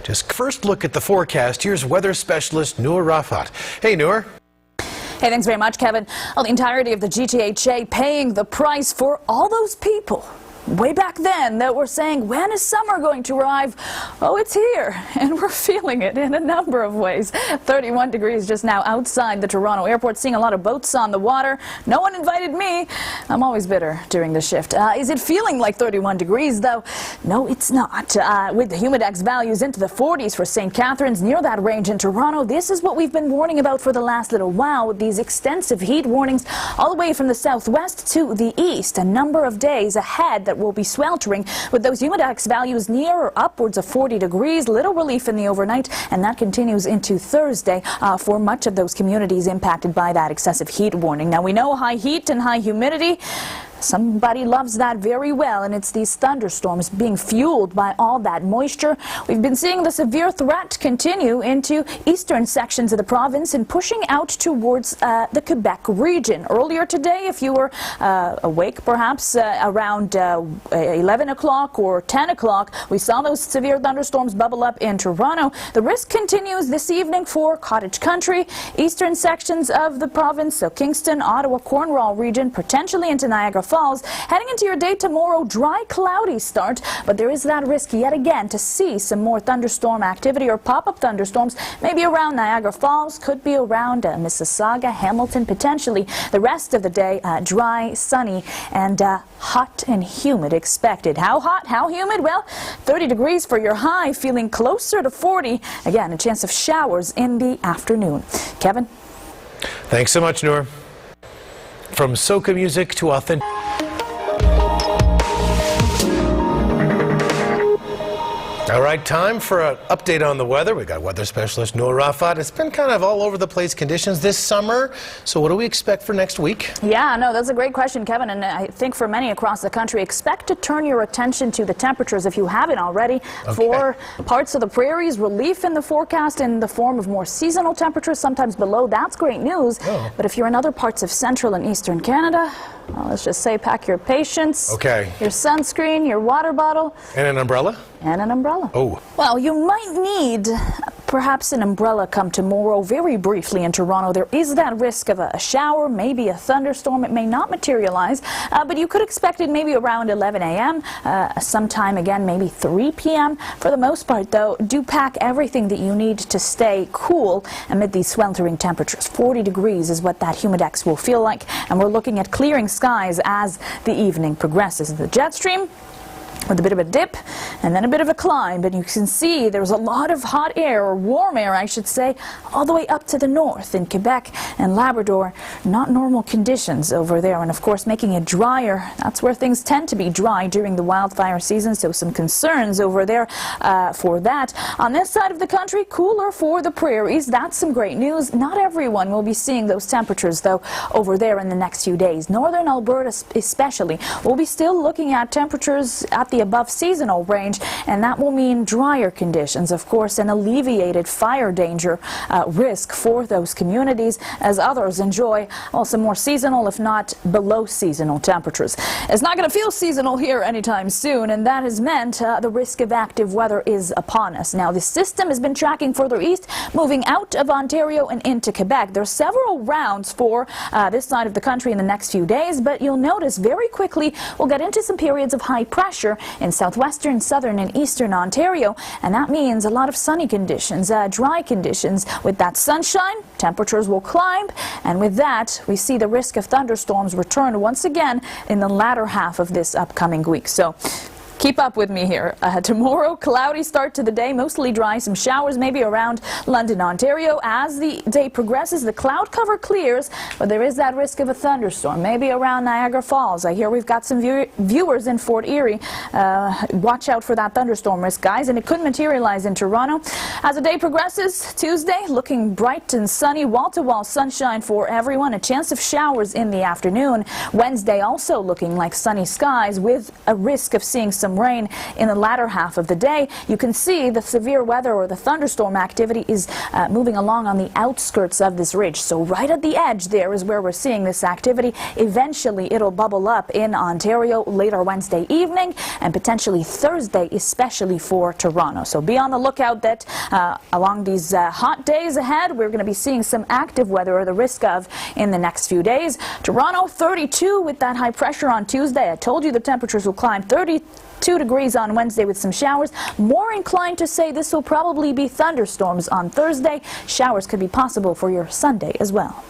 Just first look at the forecast. Here's weather specialist Noor Rafat. Hey, Noor. Hey, thanks very much, Kevin. Well, the entirety of the GTHA paying the price for all those people way back then that were saying, when is summer going to arrive? Oh, it's here, and we're feeling it in a number of ways. 31 degrees just now outside the Toronto airport, seeing a lot of boats on the water. No one invited me. I'm always bitter during the shift. Is it feeling like 31 degrees, though? No, it's not. With the humidex values into the 40s for St. Catharines, near that range in Toronto, this is what we've been warning about for the last little while, with these extensive heat warnings all the way from the southwest to the east. A number of days ahead that will be sweltering with those humidex values near or upwards of 40 degrees. Little relief in the overnight, and that continues into Thursday for much of those communities impacted by that excessive heat warning. Now, we know high heat and high humidity, somebody loves that very well, and it's these thunderstorms being fueled by all that moisture. We've been seeing the severe threat continue into eastern sections of the province and pushing out towards the Quebec region. Earlier today, if you were awake perhaps around 11 o'clock or 10 o'clock, we saw those severe thunderstorms bubble up in Toronto. The risk continues this evening for Cottage Country, eastern sections of the province, so Kingston, Ottawa, Cornwall region, potentially into Niagara Falls. Heading into your day tomorrow, dry, cloudy start, but there is that risk yet again to see some more thunderstorm activity or pop-up thunderstorms, maybe around Niagara Falls, could be around Mississauga, Hamilton, potentially. The rest of the day, dry, sunny, and hot and humid expected. How hot, how humid? Well, 30 degrees for your high, feeling closer to 40. Again, a chance of showers in the afternoon. Kevin? Thanks so much, Noor. From soca music to authentic. All right, time for an update on the weather. We've got weather specialist Noor Rafat. It's been kind of all over the place conditions this summer. So what do we expect for next week? Yeah, no, that's a great question, Kevin. And I think for many across the country, expect to turn your attention to the temperatures if you haven't already. Okay. For parts of the prairies, relief in the forecast in the form of more seasonal temperatures, sometimes below. That's great news. Oh. But if you're in other parts of central and eastern Canada, well, let's just say pack your patience, your sunscreen, your water bottle. And an umbrella? And an umbrella. Oh. Well, you might need perhaps an umbrella come tomorrow. Very briefly in Toronto, there is that risk of a shower, maybe a thunderstorm. It may not materialize, but you could expect it maybe around 11 a.m., sometime again maybe 3 p.m. For the most part, though, do pack everything that you need to stay cool amid these sweltering temperatures. 40 degrees is what that humidex will feel like, and we're looking at clearing skies as the evening progresses. The jet stream with a bit of a dip and then a bit of a climb, but you can see there's a lot of hot air, or warm air I should say, all the way up to the north in Quebec and Labrador. Not normal conditions over there, and of course making it drier. That's where things tend to be dry during the wildfire season, so some concerns over there for that. On this side of the country, cooler for the prairies. That's some great news. Not everyone will be seeing those temperatures though over there in the next few days. Northern Alberta especially will be still looking at temperatures at the above seasonal range, and that will mean drier conditions, of course, and alleviated fire danger risk for those communities as others enjoy some more seasonal, if not below seasonal temperatures. It's not going to feel seasonal here anytime soon, and that has meant the risk of active weather is upon us. Now, the system has been tracking further east, moving out of Ontario and into Quebec. There are several rounds for this side of the country in the next few days, but you'll notice very quickly we'll get into some periods of high pressure in southwestern, southern, and eastern Ontario, and that means a lot of sunny conditions, dry conditions. With that sunshine, temperatures will climb, and with that, we see the risk of thunderstorms return once again in the latter half of this upcoming week. So keep up with me here. Tomorrow, cloudy start to the day, mostly dry, some showers maybe around London, Ontario. As the day progresses, the cloud cover clears, but there is that risk of a thunderstorm, maybe around Niagara Falls. I hear we've got some viewers in Fort Erie. Watch out for that thunderstorm risk, guys, and it could materialize in Toronto. As the day progresses, Tuesday looking bright and sunny, wall-to-wall sunshine for everyone, a chance of showers in the afternoon. Wednesday also looking like sunny skies with a risk of seeing some some rain in the latter half of the day. You can see the severe weather or the thunderstorm activity is moving along on the outskirts of this ridge. So right at the edge there is where we're seeing this activity. Eventually it'll bubble up in Ontario later Wednesday evening and potentially Thursday, especially for Toronto. So be on the lookout that along these hot days ahead, we're going to be seeing some active weather, or the risk of, in the next few days. Toronto 32 with that high pressure on Tuesday. I told you the temperatures will climb. 32 degrees on Wednesday with some showers. More inclined to say this will probably be thunderstorms on Thursday. Showers could be possible for your Sunday as well.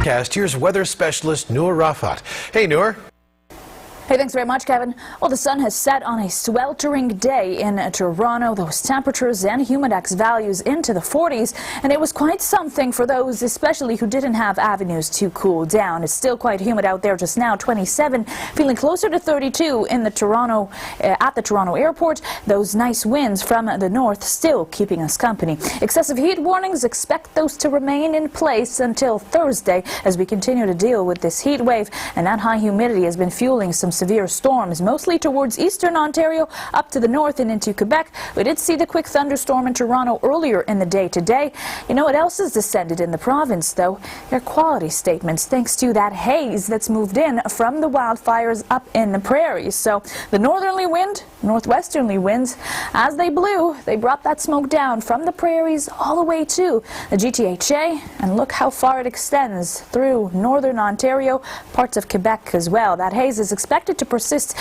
Here's weather specialist Noor Rafat. Hey, Noor. Hey, thanks very much, Kevin. Well, the sun has set on a sweltering day in Toronto. Those temperatures and humidex values into the 40s, and it was quite something for those especially who didn't have avenues to cool down. It's still quite humid out there just now, 27, feeling closer to 32 in the Toronto at the Toronto airport. Those nice winds from the north still keeping us company. Excessive heat warnings, expect those to remain in place until Thursday as we continue to deal with this heat wave, and that high humidity has been fueling some severe storms, mostly towards eastern Ontario, up to the north and into Quebec. We did see the quick thunderstorm in Toronto earlier in the day today. You know what else has descended in the province, though? Air quality statements, thanks to that haze that's moved in from the wildfires up in the prairies. So the northwesterly winds, as they blew, they brought that smoke down from the prairies all the way to the GTHA, and look how far it extends through northern Ontario, parts of Quebec as well. That haze is expected to persist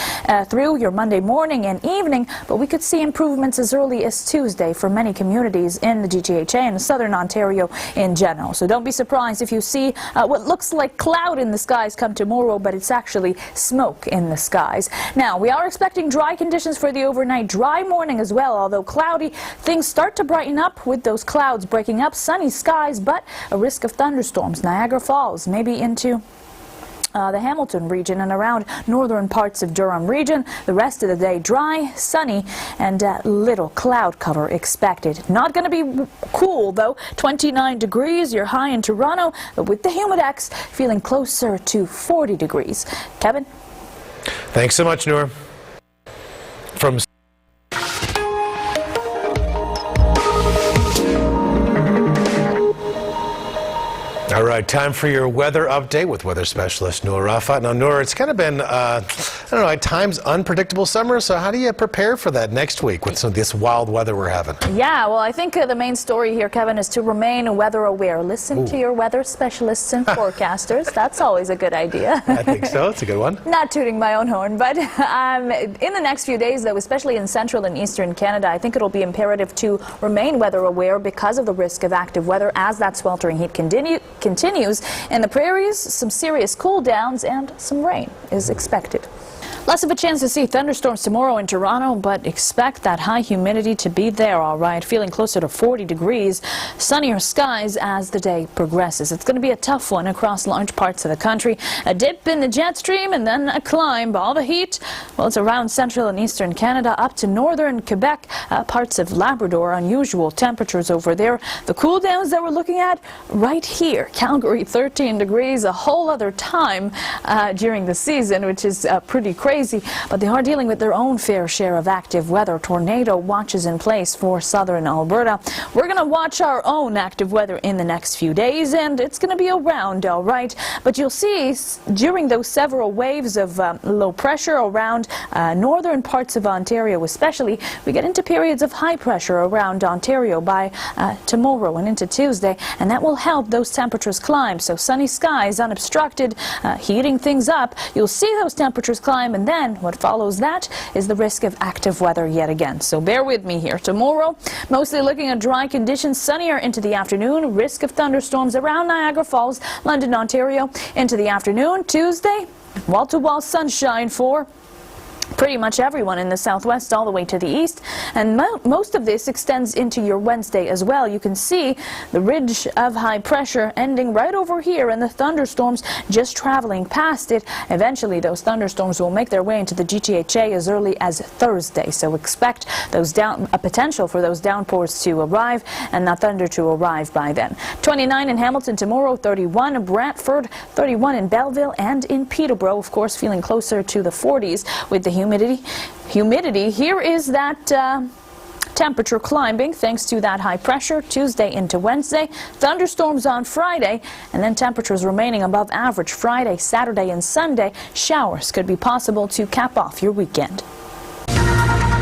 through your Monday morning and evening, but we could see improvements as early as Tuesday for many communities in the GTHA and southern Ontario in general. So don't be surprised if you see what looks like cloud in the skies come tomorrow, but it's actually smoke in the skies. Now, we are expecting dry conditions for the overnight, dry morning as well, although cloudy. Things start to brighten up with those clouds breaking up, sunny skies, but a risk of thunderstorms. Niagara Falls, maybe into the Hamilton region and around northern parts of Durham region. The rest of the day dry, sunny, and little cloud cover expected. Not going to be cool though. 29 degrees, your high in Toronto, but with the humidex feeling closer to 40 degrees. Kevin? Thanks so much, Noor. From All right, time for your weather update with weather specialist Noor Rafat. Now, Noor, it's kind of been, I don't know, at times unpredictable summer, so how do you prepare for that next week with some of this wild weather we're having? Yeah, well, I think the main story here, Kevin, is to remain weather aware. Listen to your weather specialists and forecasters. That's always a good idea. I think so. It's a good one. Not tooting my own horn, but in the next few days, though, especially in central and eastern Canada, I think it'll be imperative to remain weather aware because of the risk of active weather as that sweltering heat continues. In the prairies, some serious cool downs and some rain is expected. Less of a chance to see thunderstorms tomorrow in Toronto, but expect that high humidity to be there, all right. Feeling closer to 40 degrees, sunnier skies as the day progresses. It's going to be a tough one across large parts of the country. A dip in the jet stream and then a climb. All the heat, well, it's around central and eastern Canada up to northern Quebec, parts of Labrador. Unusual temperatures over there. The cool downs that we're looking at right here. Calgary, 13 degrees, a whole other time during the season, which is pretty crazy. But they are dealing with their own fair share of active weather. Tornado watches in place for southern Alberta. We're going to watch our own active weather in the next few days, and it's going to be around, all right. But you'll see during those several waves of low pressure around northern parts of Ontario especially, we get into periods of high pressure around Ontario by tomorrow and into Tuesday, and that will help those temperatures climb. So sunny skies, unobstructed, heating things up. You'll see those temperatures climb, and then what follows that is the risk of active weather yet again. So bear with me here. Tomorrow, mostly looking at dry conditions, sunnier into the afternoon, risk of thunderstorms around Niagara Falls, London, Ontario into the afternoon. Tuesday, wall-to-wall sunshine for pretty much everyone in the southwest all the way to the east, and most of this extends into your Wednesday as well. You can see the ridge of high pressure ending right over here and the thunderstorms just traveling past it. Eventually those thunderstorms will make their way into the GTHA as early as Thursday, so expect those a potential for those downpours to arrive and that thunder to arrive by then. 29 in Hamilton tomorrow, 31 in Brantford, 31 in Belleville, and in Peterborough, of course, feeling closer to the 40s with the humidity. Here is that temperature climbing thanks to that high pressure Tuesday into Wednesday. Thunderstorms on Friday, and then temperatures remaining above average Friday, Saturday, and Sunday. Showers could be possible to cap off your weekend.